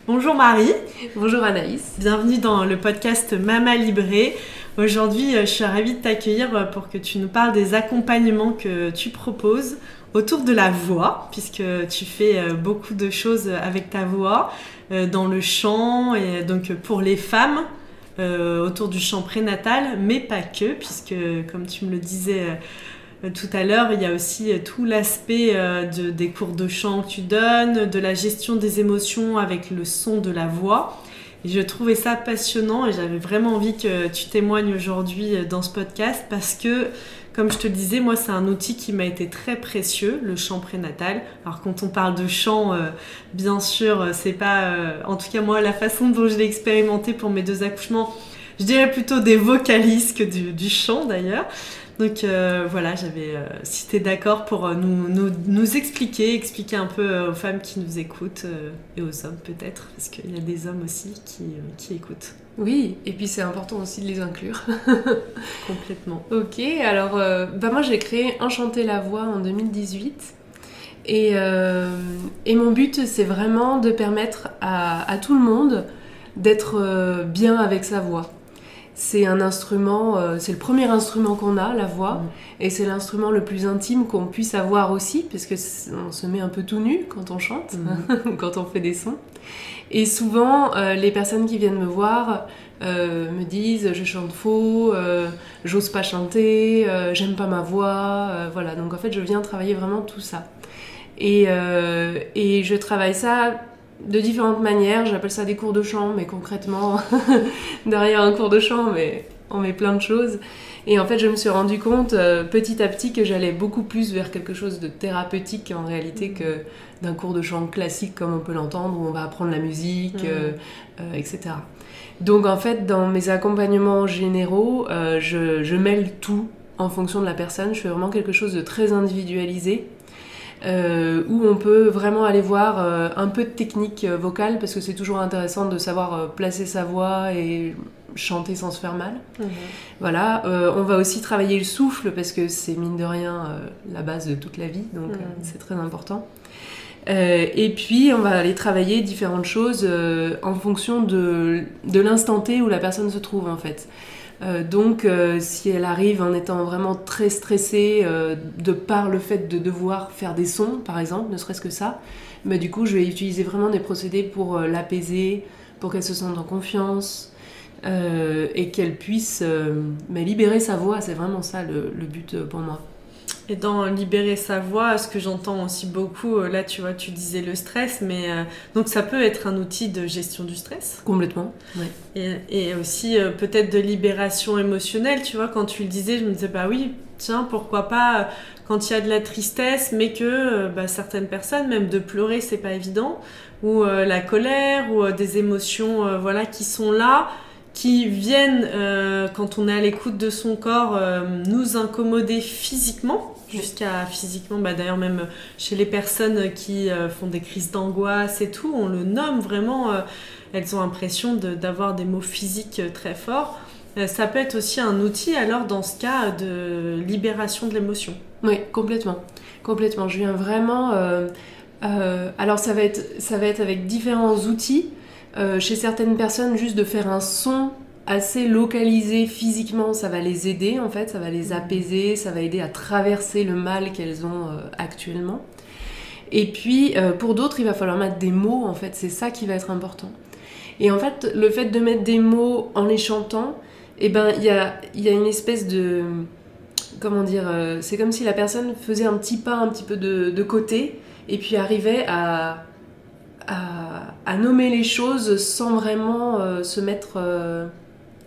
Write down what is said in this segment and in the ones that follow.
Bonjour Marie. Bonjour Anaïs. Bienvenue dans le podcast Mama Librée. Aujourd'hui, je suis ravie de t'accueillir pour que tu nous parles des accompagnements que tu proposes autour de la voix, puisque tu fais beaucoup de choses avec ta voix, dans le chant, et donc pour les femmes, autour du chant prénatal, mais pas que, puisque comme tu me le disais tout à l'heure, il y a aussi tout l'aspect des cours de chant que tu donnes, de la gestion des émotions avec le son de la voix. Et je trouvais ça passionnant et j'avais vraiment envie que tu témoignes aujourd'hui dans ce podcast parce que, comme je te le disais, moi c'est un outil qui m'a été très précieux, le chant prénatal. Alors quand on parle de chant, bien sûr, c'est pas, en tout cas moi, la façon dont je l'ai expérimenté pour mes 2 accouchements, je dirais plutôt des vocalises que du chant d'ailleurs. Donc voilà, si tu es d'accord pour nous expliquer un peu aux femmes qui nous écoutent et aux hommes peut-être, parce qu'il y a des hommes aussi qui écoutent. Oui, et puis c'est important aussi de les inclure. Complètement. Ok, alors moi j'ai créé Enchanter la voix en 2018 et mon but c'est vraiment de permettre à tout le monde d'être bien avec sa voix. C'est un instrument, c'est le premier instrument qu'on a, la voix, et c'est l'instrument le plus intime qu'on puisse avoir aussi, parce que on se met un peu tout nu quand on chante, quand on fait des sons. Et souvent, les personnes qui viennent me voir me disent je chante faux, j'ose pas chanter, j'aime pas ma voix, voilà. Donc en fait, je viens travailler vraiment tout ça. Et je travaille ça de différentes manières, j'appelle ça des cours de chant, mais concrètement, derrière un cours de chant, on met plein de choses. Et en fait, je me suis rendu compte petit à petit que j'allais beaucoup plus vers quelque chose de thérapeutique en réalité que d'un cours de chant classique comme on peut l'entendre, où on va apprendre la musique, etc. Donc en fait, dans mes accompagnements généraux, je mêle tout en fonction de la personne. Je fais vraiment quelque chose de très individualisé. Où on peut vraiment aller voir un peu de technique vocale parce que c'est toujours intéressant de savoir placer sa voix et chanter sans se faire mal. Voilà, on va aussi travailler le souffle parce que c'est mine de rien la base de toute la vie, donc c'est très important. Et puis on va aller travailler différentes choses en fonction de l'instant T où la personne se trouve en fait. Donc si elle arrive en étant vraiment très stressée de par le fait de devoir faire des sons par exemple, ne serait-ce que ça, mais du coup je vais utiliser vraiment des procédés pour l'apaiser, pour qu'elle se sente en confiance et qu'elle puisse libérer sa voix. C'est vraiment ça le but pour moi. Et dans libérer sa voix, ce que j'entends aussi beaucoup, là tu vois, tu disais le stress, mais donc ça peut être un outil de gestion du stress. Complètement, ouais. Et aussi peut-être de libération émotionnelle, tu vois, quand tu le disais, je me disais, bah oui, tiens, pourquoi pas quand il y a de la tristesse, mais que certaines personnes, même de pleurer, c'est pas évident, ou la colère, ou des émotions voilà, qui sont là, qui viennent, quand on est à l'écoute de son corps, nous incommoder physiquement, jusqu'à physiquement, d'ailleurs même chez les personnes qui font des crises d'angoisse et tout, on le nomme vraiment, elles ont l'impression d'avoir des mots physiques très forts. Ça peut être aussi un outil alors dans ce cas de libération de l'émotion. Oui, complètement. Complètement. Je viens vraiment... alors ça va être avec différents outils. Chez certaines personnes, juste de faire un son assez localisé physiquement, ça va les aider en fait, ça va les apaiser, ça va aider à traverser le mal qu'elles ont actuellement. Et puis pour d'autres, il va falloir mettre des mots en fait, c'est ça qui va être important. Et en fait, le fait de mettre des mots en les chantant, il y a une espèce de... Comment dire, c'est comme si la personne faisait un petit pas un petit peu de côté et puis arrivait à nommer les choses sans vraiment se mettre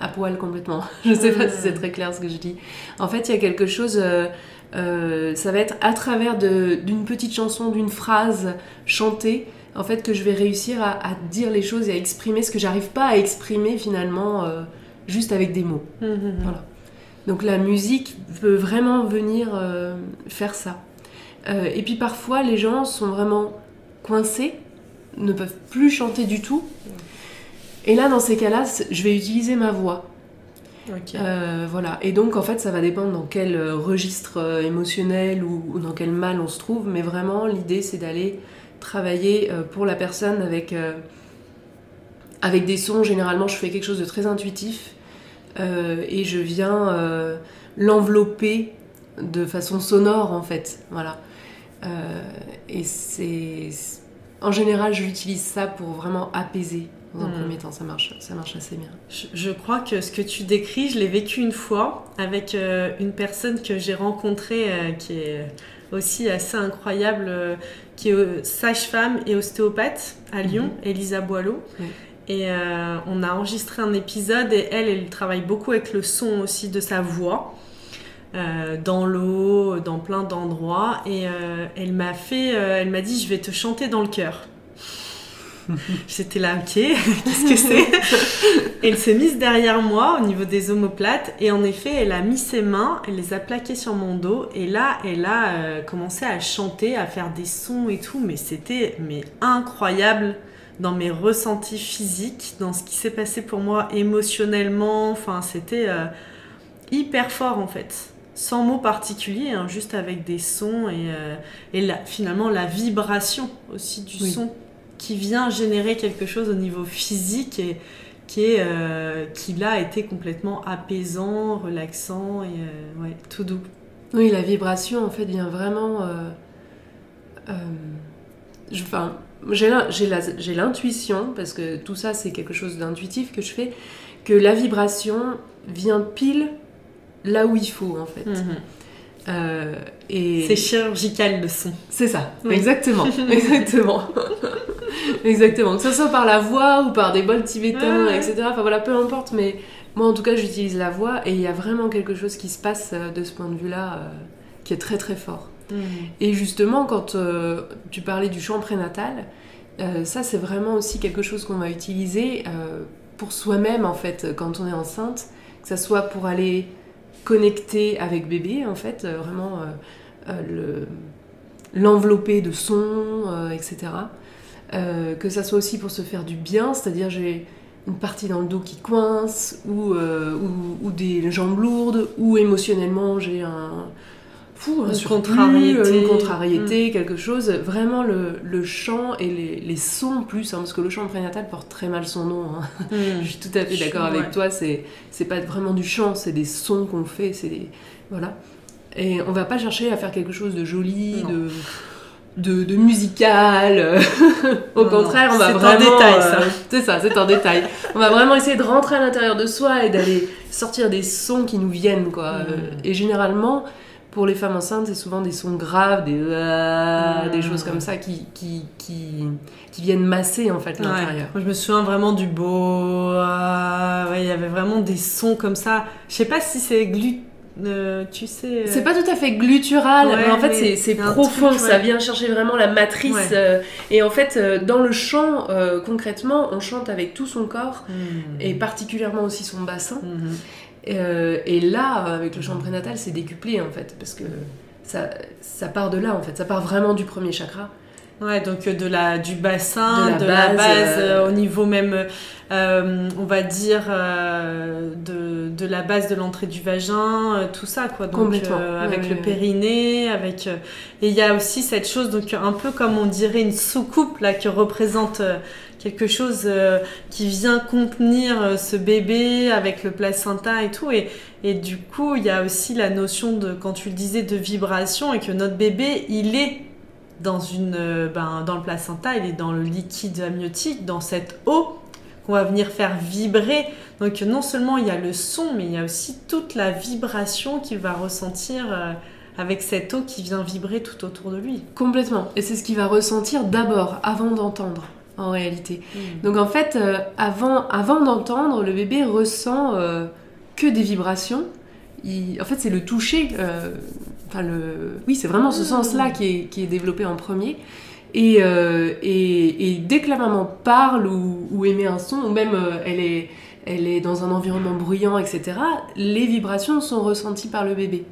à poil complètement. Je sais pas si c'est très clair ce que je dis. En fait, il y a quelque chose, ça va être à travers d'une petite chanson, d'une phrase chantée, en fait, que je vais réussir à dire les choses et à exprimer ce que j'arrive pas à exprimer finalement juste avec des mots. Voilà. Donc la musique peut vraiment venir faire ça. Et puis parfois, les gens sont vraiment coincés, ne peuvent plus chanter du tout. Et là, dans ces cas-là, je vais utiliser ma voix. Okay. Voilà. Et donc, en fait, ça va dépendre dans quel registre émotionnel ou dans quel mal on se trouve. Mais vraiment, l'idée, c'est d'aller travailler pour la personne avec Avec des sons, généralement, je fais quelque chose de très intuitif et je viens l'envelopper de façon sonore, en fait. Voilà. Et en général, j'utilise ça pour vraiment apaiser. Dans un premier temps, ça marche assez bien. Je crois que ce que tu décris, je l'ai vécu une fois avec une personne que j'ai rencontrée qui est aussi assez incroyable, qui est sage-femme et ostéopathe à Lyon, Elisa Boileau. Oui. Et on a enregistré un épisode et elle travaille beaucoup avec le son aussi de sa voix. Dans l'eau, dans plein d'endroits. Et elle m'a dit, je vais te chanter dans le cœur. J'étais là, ok, qu'est-ce que c'est? Elle s'est mise derrière moi au niveau des omoplates et en effet, elle a mis ses mains, elle les a plaquées sur mon dos et là, elle a commencé à chanter, à faire des sons et tout, mais c'était incroyable dans mes ressentis physiques, dans ce qui s'est passé pour moi émotionnellement, enfin, c'était hyper fort en fait. Sans mots particuliers, hein, juste avec des sons et finalement la vibration aussi du son qui vient générer quelque chose au niveau physique et qui là a été complètement apaisant, relaxant et tout doux. Oui, la vibration en fait vient vraiment... j'ai l'intuition, parce que tout ça c'est quelque chose d'intuitif que je fais, que la vibration vient pile là où il faut en fait. Et c'est chirurgical le son. C'est ça, oui. Exactement. Exactement, que ce soit par la voix ou par des bols tibétains, etc. Enfin voilà, peu importe, mais moi en tout cas j'utilise la voix et il y a vraiment quelque chose qui se passe de ce point de vue-là qui est très très fort. Et justement, quand tu parlais du chant prénatal, ça c'est vraiment aussi quelque chose qu'on va utiliser pour soi-même en fait quand on est enceinte, que ça soit pour aller connecter avec bébé en fait, vraiment l'envelopper de sons, etc. Que ça soit aussi pour se faire du bien, c'est-à-dire j'ai une partie dans le dos qui coince ou des jambes lourdes ou émotionnellement j'ai une contrariété, quelque chose. Vraiment le chant et les sons plus, hein, parce que le chant prénatal porte très mal son nom. Hein. Je suis tout à fait d'accord avec toi, c'est pas vraiment du chant, c'est des sons qu'on fait, voilà. Et on va pas chercher à faire quelque chose de joli, de musical. Au contraire, on va vraiment... C'est en détail, ça. C'est ça, c'est en détail. On va vraiment essayer de rentrer à l'intérieur de soi et d'aller sortir des sons qui nous viennent, quoi. Et généralement... Pour les femmes enceintes, c'est souvent des sons graves, des choses comme ça qui viennent masser en fait l'intérieur. Moi, je me souviens vraiment du beau. Il y avait vraiment des sons comme ça. Je sais pas si c'est tu sais. C'est pas tout à fait gluttural, mais en fait c'est profond. Ça vient chercher vraiment la matrice. Et en fait, dans le chant, concrètement, on chante avec tout son corps et particulièrement aussi son bassin. Et là, avec le chant prénatal, c'est décuplé en fait, parce que ça part de là en fait, ça part vraiment du premier chakra. Ouais, donc du bassin, de la base au niveau même, on va dire, de la base de l'entrée du vagin, tout ça quoi. Donc avec le périnée, et il y a aussi cette chose, donc un peu comme on dirait une soucoupe là que représente quelque chose qui vient contenir ce bébé avec le placenta et tout. Et du coup, il y a aussi la notion de, quand tu le disais, de vibration, et que notre bébé, il est dans le placenta, il est dans le liquide amniotique, dans cette eau qu'on va venir faire vibrer. Donc non seulement il y a le son, mais il y a aussi toute la vibration qu'il va ressentir avec cette eau qui vient vibrer tout autour de lui. Complètement. Et c'est ce qu'il va ressentir d'abord, avant d'entendre. En réalité. Donc en fait, avant d'entendre, le bébé ressent que des vibrations. En fait, c'est le toucher. Oui, c'est vraiment ce sens-là qui est développé en premier. Et dès que la maman parle ou émet un son, ou même elle est dans un environnement bruyant, etc., les vibrations sont ressenties par le bébé.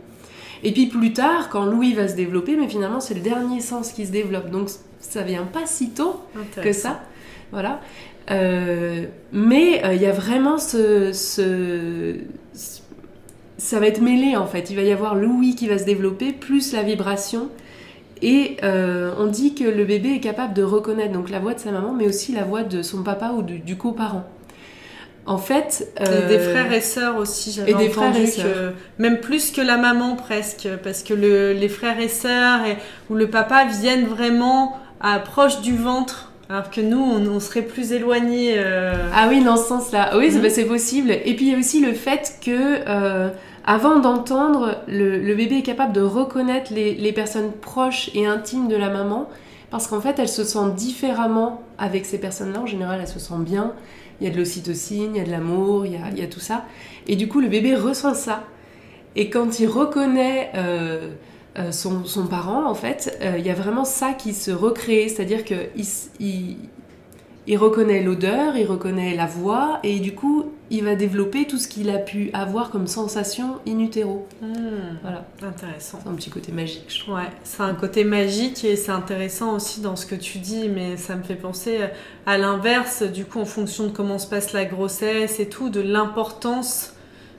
Et puis plus tard, quand l'ouïe va se développer, mais finalement c'est le dernier sens qui se développe. Donc ça vient pas si tôt que ça. Voilà. Mais il y a vraiment ça va être mêlé en fait. Il va y avoir l'ouïe qui va se développer, plus la vibration. Et on dit que le bébé est capable de reconnaître donc la voix de sa maman, mais aussi la voix de son papa ou du coparent. En fait, et des frères et sœurs aussi, j'avais entendu que même plus que la maman presque, parce que les frères et sœurs ou le papa viennent vraiment proche du ventre, alors que nous, on serait plus éloignés. Ah oui, dans ce sens-là. Oui, c'est possible. Et puis il y a aussi le fait que avant d'entendre, le bébé est capable de reconnaître les personnes proches et intimes de la maman, parce qu'en fait, elle se sent différemment avec ces personnes-là. En général, elle se sent bien. Il y a de l'ocytocine, il y a de l'amour, il y a tout ça. Et du coup, le bébé ressent ça. Et quand il reconnaît son parent, en fait, il y a vraiment ça qui se recrée. C'est-à-dire qu'il reconnaît l'odeur, il reconnaît la voix, et du coup, il va développer tout ce qu'il a pu avoir comme sensation in utero. Voilà. Intéressant. C'est un petit côté magique, je trouve. Ouais, c'est un côté magique et c'est intéressant aussi dans ce que tu dis, mais ça me fait penser à l'inverse, du coup, en fonction de comment se passe la grossesse et tout, de l'importance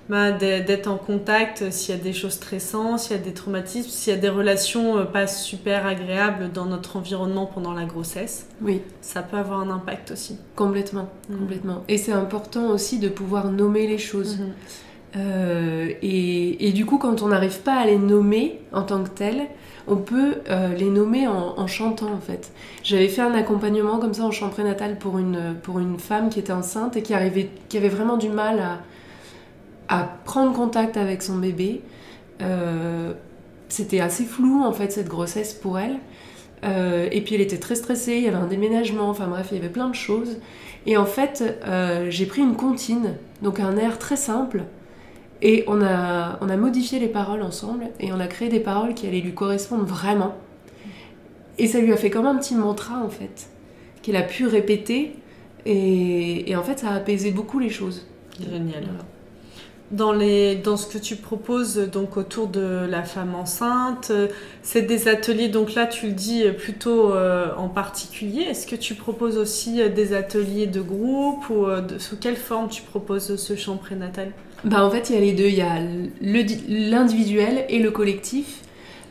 d'être en contact s'il y a des choses stressantes, s'il y a des traumatismes, s'il y a des relations pas super agréables dans notre environnement pendant la grossesse. Oui. Ça peut avoir un impact aussi. Complètement. Et c'est important aussi de pouvoir nommer les choses. Et du coup, quand on n'arrive pas à les nommer en tant que telles, on peut les nommer en chantant en fait. J'avais fait un accompagnement comme ça en chant prénatal pour une femme qui était enceinte et qui avait vraiment du mal à prendre contact avec son bébé. C'était assez flou en fait cette grossesse pour elle. Et puis elle était très stressée, il y avait un déménagement, enfin bref, il y avait plein de choses. Et en fait, j'ai pris une comptine, donc un air très simple, et on a modifié les paroles ensemble, et on a créé des paroles qui allaient lui correspondre vraiment. Et ça lui a fait comme un petit mantra en fait, qu'elle a pu répéter, et en fait ça a apaisé beaucoup les choses. Génial. Voilà. Dans ce que tu proposes donc autour de la femme enceinte, c'est des ateliers, donc là tu le dis plutôt en particulier. Est-ce que tu proposes aussi des ateliers de groupe ou sous quelle forme tu proposes ce chant prénatal ? En fait il y a les deux, il y a l'individuel et le collectif.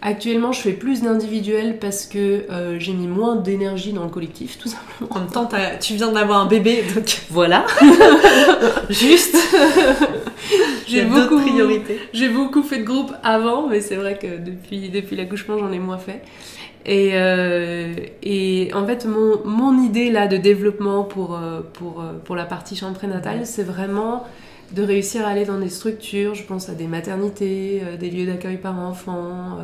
Actuellement, je fais plus d'individuel parce que j'ai mis moins d'énergie dans le collectif, tout simplement. En même temps, tu viens d'avoir un bébé, donc voilà. Juste. J'ai d'autres priorités. J'ai beaucoup fait de groupe avant, mais c'est vrai que depuis l'accouchement, j'en ai moins fait. Et en fait, mon idée là de développement pour la partie chant prénatal, c'est vraiment de réussir à aller dans des structures, je pense à des maternités, des lieux d'accueil par enfants,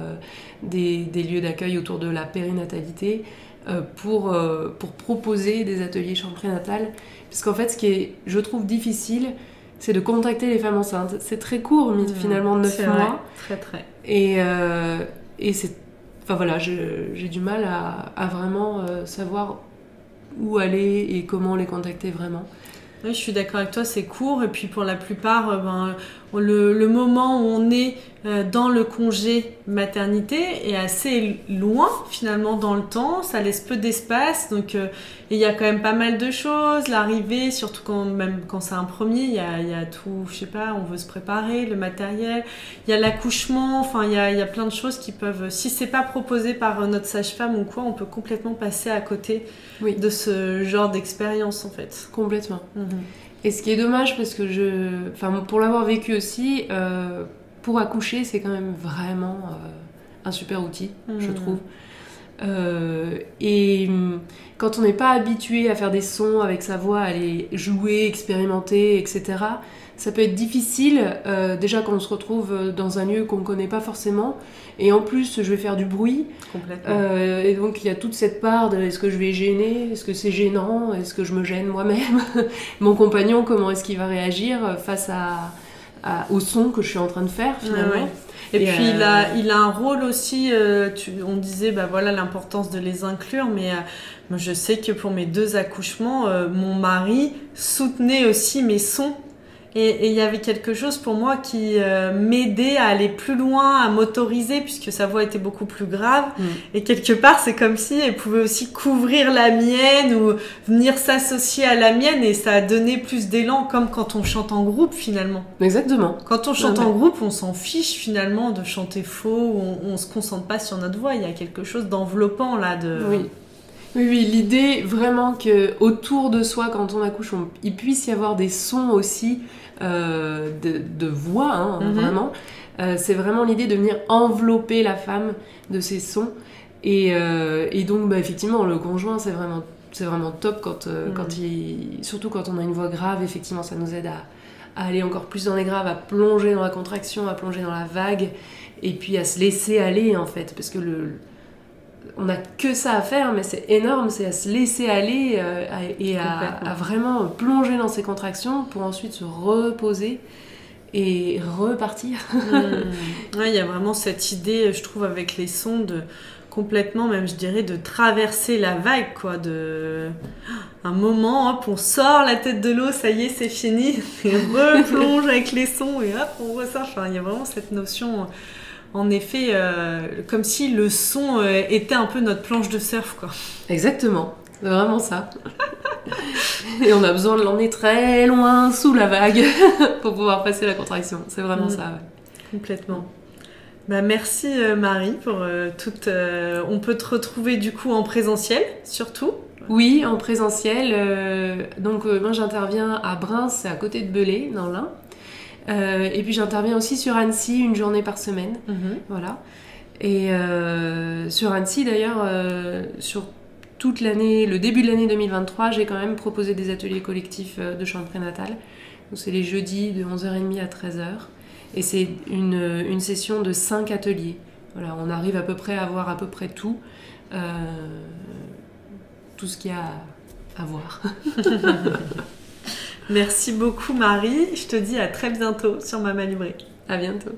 des lieux d'accueil autour de la périnatalité, pour proposer des ateliers chant prénatal. Parce qu'en fait, ce qui est, je trouve, difficile, c'est de contacter les femmes enceintes. C'est très court, finalement, 9 mois. Très, très. Et c'est... Enfin voilà, j'ai du mal à vraiment savoir où aller et comment les contacter vraiment. Oui, je suis d'accord avec toi, c'est court. Et puis pour la plupart, le moment où on est dans le congé maternité est assez loin finalement dans le temps. Ça laisse peu d'espace. Donc il y a quand même pas mal de choses. L'arrivée, surtout même quand c'est un premier, il y a tout, je sais pas, on veut se préparer, le matériel. Il y a l'accouchement. Enfin, il y a plein de choses qui peuvent, si c'est pas proposé par notre sage-femme ou quoi, on peut complètement passer à côté de ce genre d'expérience en fait. Complètement. Et ce qui est dommage, parce que pour l'avoir vécu aussi, pour accoucher, c'est quand même vraiment un super outil, je trouve. Et quand on n'est pas habitué à faire des sons avec sa voix, à les jouer, expérimenter, etc., ça peut être difficile, déjà quand on se retrouve dans un lieu qu'on ne connaît pas forcément, et en plus je vais faire du bruit. Complètement. Et donc il y a toute cette part de est-ce que je vais gêner, est-ce que c'est gênant, est-ce que je me gêne moi-même, mon compagnon, comment est-ce qu'il va réagir face au son que je suis en train de faire finalement. Et puis il a un rôle aussi, on disait voilà l'importance de les inclure, mais moi je sais que pour mes 2 accouchements, mon mari soutenait aussi mes sons. Et il y avait quelque chose pour moi qui m'aidait à aller plus loin, à m'autoriser, puisque sa voix était beaucoup plus grave. Et quelque part, c'est comme si elle pouvait aussi couvrir la mienne ou venir s'associer à la mienne, et ça a donné plus d'élan, comme quand on chante en groupe finalement. Exactement. Quand on chante en groupe, on s'en fiche finalement de chanter faux, on se concentre pas sur notre voix. Il y a quelque chose d'enveloppant là. Oui. Oui, l'idée vraiment que autour de soi, quand on accouche, il puisse y avoir des sons aussi de voix, hein, vraiment. C'est vraiment l'idée de venir envelopper la femme de ces sons. Et donc, effectivement, le conjoint, c'est vraiment top surtout quand on a une voix grave. Effectivement, ça nous aide à aller encore plus dans les graves, à plonger dans la contraction, à plonger dans la vague, et puis à se laisser aller, en fait, parce que on n'a que ça à faire, mais c'est énorme, c'est à se laisser aller et à vraiment plonger dans ces contractions pour ensuite se reposer et repartir. Ouais, il y a vraiment cette idée, je trouve, avec les sons de complètement, même je dirais, de traverser la vague, quoi, de un moment, hop, on sort la tête de l'eau, ça y est, c'est fini, et replonge avec les sons et hop, on ressort. Enfin, il y a vraiment cette notion. En effet, comme si le son était un peu notre planche de surf, quoi. Exactement, c'est vraiment ça. Et on a besoin de l'emmener très loin sous la vague pour pouvoir passer la contraction. C'est vraiment ça, ouais. Complètement. Merci Marie pour toute... on peut te retrouver du coup en présentiel, surtout. Oui, en présentiel. Donc moi j'interviens à Breims, c'est à côté de Belley, dans l'Ain. Et puis j'interviens aussi sur Annecy une journée par semaine. Voilà. Et sur Annecy d'ailleurs, sur toute l'année, le début de l'année 2023, j'ai quand même proposé des ateliers collectifs de chant prénatal. Donc c'est les jeudis de 11h30 à 13h. Et c'est une session de 5 ateliers. Voilà, on arrive à peu près à voir à peu près tout ce qu'il y a à voir. Merci beaucoup Marie, je te dis à très bientôt sur Mama Libré. À bientôt.